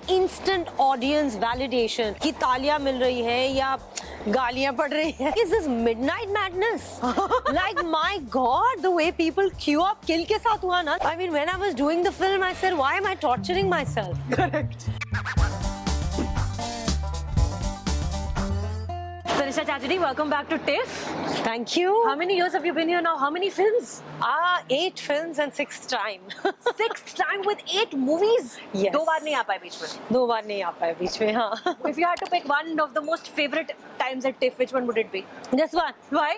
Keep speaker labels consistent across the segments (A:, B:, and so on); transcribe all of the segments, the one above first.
A: instant audience validation कि तालियां मिल रही है या गालियां पड़ रही है. Is this midnight madness? Like my God, the way people queue up. किल के साथ हुआ ना. I mean, when I was doing the film, I said, why am I torturing myself?
B: Correct. Tanisha Chatterjee, welcome back to TIFF.
A: Thank you.
B: How many years have you been here now? How many films?
A: 8 films and 6th time.
B: 6th time with 8 movies.
A: Yes.
B: 2 बार नहीं आ पाए बीच में.
A: 2 बार नहीं आ पाए बीच में. हाँ.
B: If you had to pick one of the most favorite times at TIFF, which one would it be?
A: This one.
B: Why?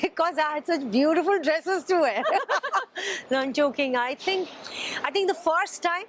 A: Because I had such beautiful dresses to wear. No, I'm joking. I think the first time,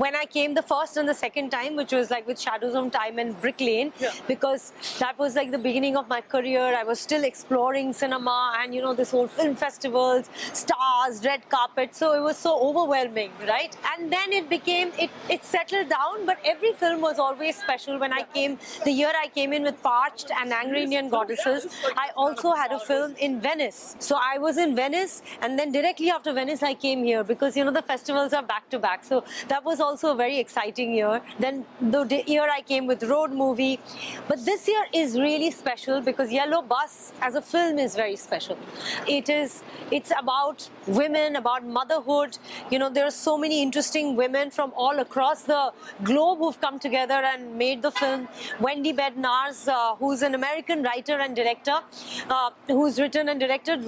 A: when I came the first and the second time, which was like with Shadows of Time and Brick Lane, because that was like the beginning of my career. I was still exploring cinema and this whole film festivals, stars, red carpet. So it was so overwhelming, right? And then it settled down, but every film was always special. When I came, the year I came in with Parched and Angry Indian Goddesses, I also had a film in Venice. So I was in Venice, and then directly after Venice I came here because the festivals are back to back. So that was also a very exciting year. Then the year I came with Road Movie. But this year is really special because Yellow Bus as a film is very special. It's about women, about motherhood. There are so many interesting women from all across the globe who've come together and made the film. Wendy Bednarz, who's an American writer and director, who's written and directed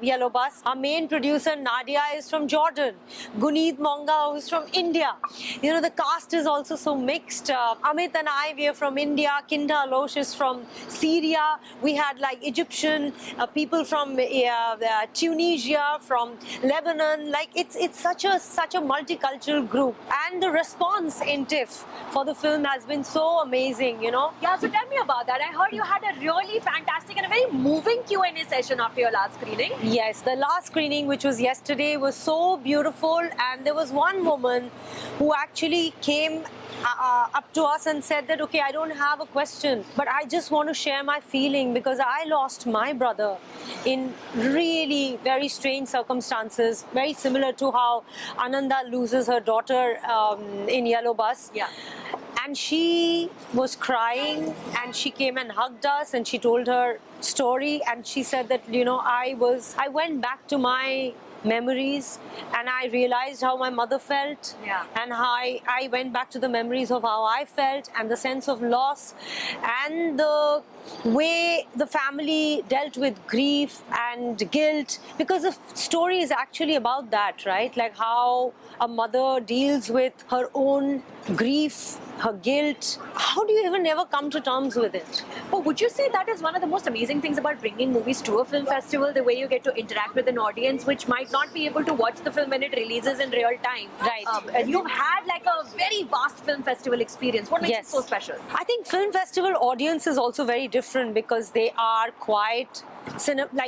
A: Yellow Bus. Our main producer Nadia is from Jordan. Guneet Monga, who's from India. The cast is also so mixed. Amit and I, we are from India. Kinda Alosh is from Syria. We had like Egyptian people from Tunisia, from Lebanon. Like it's such a multicultural group, and the response in TIFF for the film has been so amazing.
B: Yeah, so tell me about that. I heard you had a really fantastic and a very moving Q&A session after your last screening.
A: Yes, the last screening, which was yesterday, was so beautiful, and there was one woman who actually came up to us and said that, okay, I don't have a question, but I just want to share my feeling because I lost my brother in really very strange circumstances, very similar to how Ananda loses her daughter in Yellow Bus.
B: Yeah.
A: And she was crying, and she came and hugged us, and she told her story, and she said that, I went back to my memories, and I realized how my mother felt, and how I went back to the memories of how I felt, and the sense of loss, and the way the family dealt with grief and guilt, because the story is actually about that, right? Like how a mother deals with her own grief, her guilt. How do you even ever come to terms with it?
B: Oh, would you say that is one of the most amazing things about bringing movies to a film festival, the way you get to interact with an audience which might not be able to watch the film when it releases in real time?
A: Right.
B: And you've had like a very vast film festival experience. What makes it so special?
A: I think film festival audience is also very different because they are quite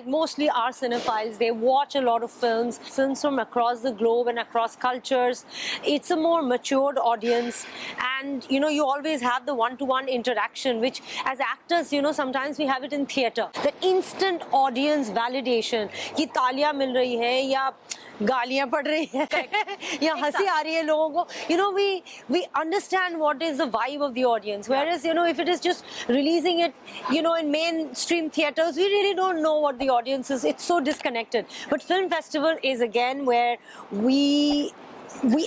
A: mostly are cinephiles. They watch a lot of films from across the globe and across cultures. It's a more matured audience, and you always have the one-to-one interaction, which as actors, sometimes we have it in theatre. The instant audience validation कि तालियां मिल रही है या गालियां पड़ रही है या हंसी आ रही है लोगों को, we understand what is the vibe of the audience, whereas if it is just releasing it in mainstream theaters, we really don't know what the audience is. It's so disconnected. But film festival is again where we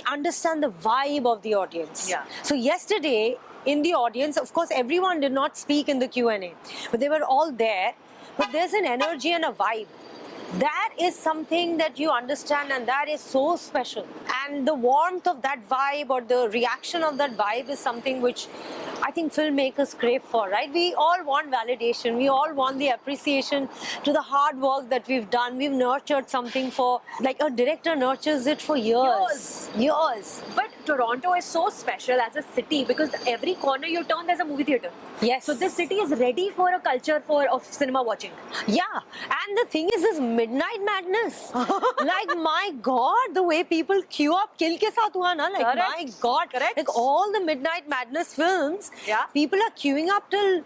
A: understand the vibe of the audience. So yesterday in the audience, of course everyone did not speak in the Q&A, but they were all there. But there's an energy and a vibe. That is something that you understand, and that is so special. And the warmth of that vibe or the reaction of that vibe is something which I think filmmakers crave for, right? We all want validation. We all want the appreciation to the hard work that we've done. We've nurtured something for, like a director nurtures it for years.
B: But Toronto is so special as a city because every corner you turn, there's a movie theater.
A: Yes.
B: So this city is ready for a culture of cinema watching.
A: Yeah. And the thing is this midnight madness. Like, my God, the way people queue up, kill ke saath hua na? Like,
B: Correct.
A: my God.
B: Correct.
A: Like, all the midnight madness films
B: Yeah.
A: People are queuing up till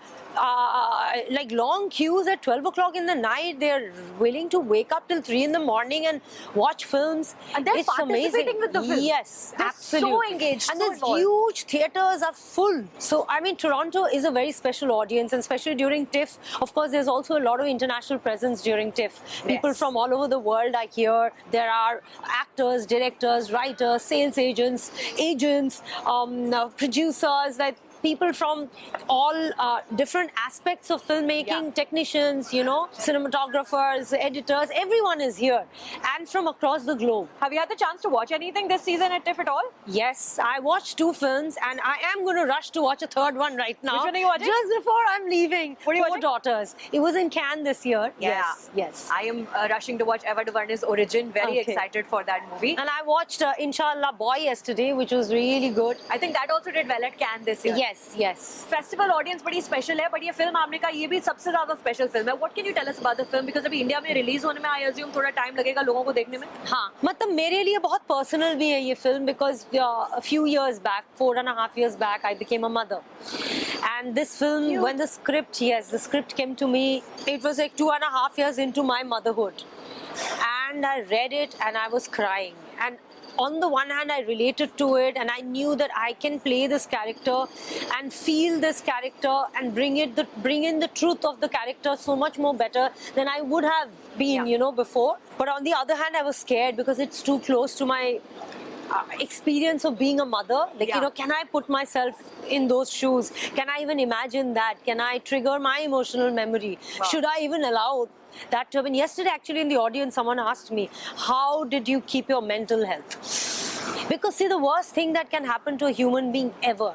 A: like long queues at 12 o'clock in the night. They're willing to wake up till 3 in the morning and watch films.
B: And they're
A: It's amazing.
B: participating with the film.
A: Yes,
B: They're
A: absolutely.
B: so engaged,
A: And
B: so
A: these
B: involved.
A: huge theaters are full. So, I mean, Toronto is a very special audience, and especially during TIFF. Of course, there's also a lot of international presence during TIFF. People
B: Yes.
A: from all over the world are here. There are actors, directors, writers, sales agents, producers, that people from all different aspects of filmmaking,
B: Yeah.
A: technicians, cinematographers, editors, everyone is here, and from across the globe.
B: Have you had the chance to watch anything this season at TIFF at all?
A: Yes, I watched 2 films, and I am going to rush to watch a third one right now.
B: Which one are you watching?
A: Just before I'm leaving.
B: What are you
A: Four
B: watching?
A: Daughters. It was in Cannes this year.
B: Yeah.
A: Yes.
B: I am rushing to watch Eva DuVernay's Origin. Very
A: Okay.
B: excited for that movie.
A: And I watched Inshallah Boy yesterday, which was really good.
B: I think that also did well at Cannes this year.
A: Yes.
B: Festival audience बड़ी special है, but ये film आपने कहा ये भी सबसे ज्यादा special film है. What can you tell us about the film? Because अभी इंडिया में रिलीज होने में आई अज्यूम थोड़ा टाइम लगेगा लोगों को देखने में.
A: हाँ, मतलब मेरे लिए बहुत पर्सनल भी है ये film, because a few years back, 4.5 years back, I became a mother. And this film,
B: Cute.
A: when the script came to me, it was like 2.5 years into my motherhood. And I read it and I was crying. And on the one hand, I related to it, and I knew that I can play this character and feel this character and bring in the truth of the character so much more better than I would have been,
B: Yeah.
A: before. But on the other hand, I was scared because it's too close to my experience of being a mother. Like,
B: Yeah.
A: can I put myself in those shoes? Can I even imagine that? Can I trigger my emotional memory?
B: Wow.
A: Should I even allow that to happen? Yesterday, actually, in the audience, someone asked me, how did you keep your mental health? Because, see, the worst thing that can happen to a human being ever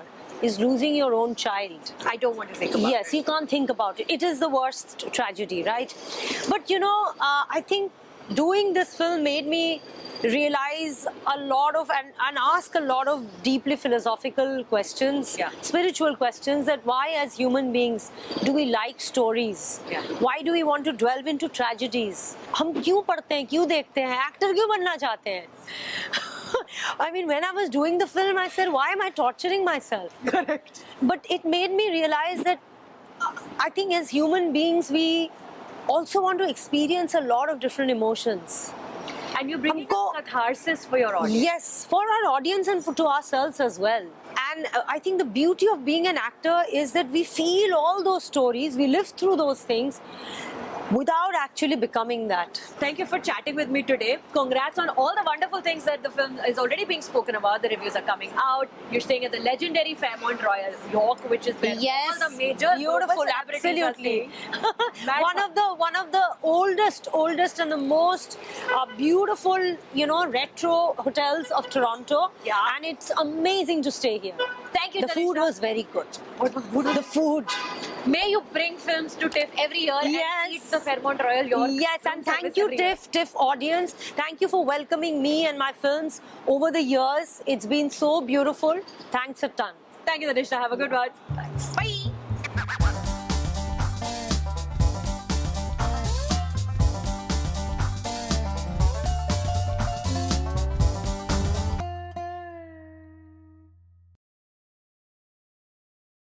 A: is losing your own child.
B: I don't want to think about
A: Yes,
B: it.
A: you can't think about it. It is the worst tragedy, right? But I think doing this film made me realize a lot of and ask a lot of deeply philosophical questions,
B: Yeah.
A: spiritual questions, that why as human beings do we like stories?
B: Yeah.
A: Why do we want to delve into tragedies? हम क्यों पढ़ते हैं, क्यों देखते हैं, actor क्यों बनना चाहते हैं? I mean, when I was doing the film, I said, why am I torturing myself?
B: Correct.
A: But it made me realize that I think as human beings, we also want to experience a lot of different emotions.
B: And you're bringing
A: हमको-
B: a catharsis for your audience.
A: Yes, for our audience and to ourselves as well. And I think the beauty of being an actor is that we feel all those stories, we live through those things without actually becoming that.
B: Thank you for chatting with me today. Congrats on all the wonderful things that the film is already being spoken about. The reviews are coming out. You're staying at the legendary Fairmont Royal York, which is where all the major
A: beautiful,
B: global celebrities are
A: absolutely.
B: staying. Mad fun.
A: one of the oldest and the most beautiful, retro hotels of Toronto.
B: Yeah.
A: And it's amazing to stay here.
B: Thank you,
A: The food
B: Tanisha.
A: was very good.
B: What was good?
A: The food.
B: May you bring films to TIFF every year
A: Yes.
B: and eat the Fairmont Royal York.
A: Yes,
B: film
A: and
B: service
A: thank you,
B: every year.
A: TIFF audience. Thank you for welcoming me and my films over the years. It's been so beautiful. Thanks a ton.
B: Thank you, Tanisha. Have a good one. Bye.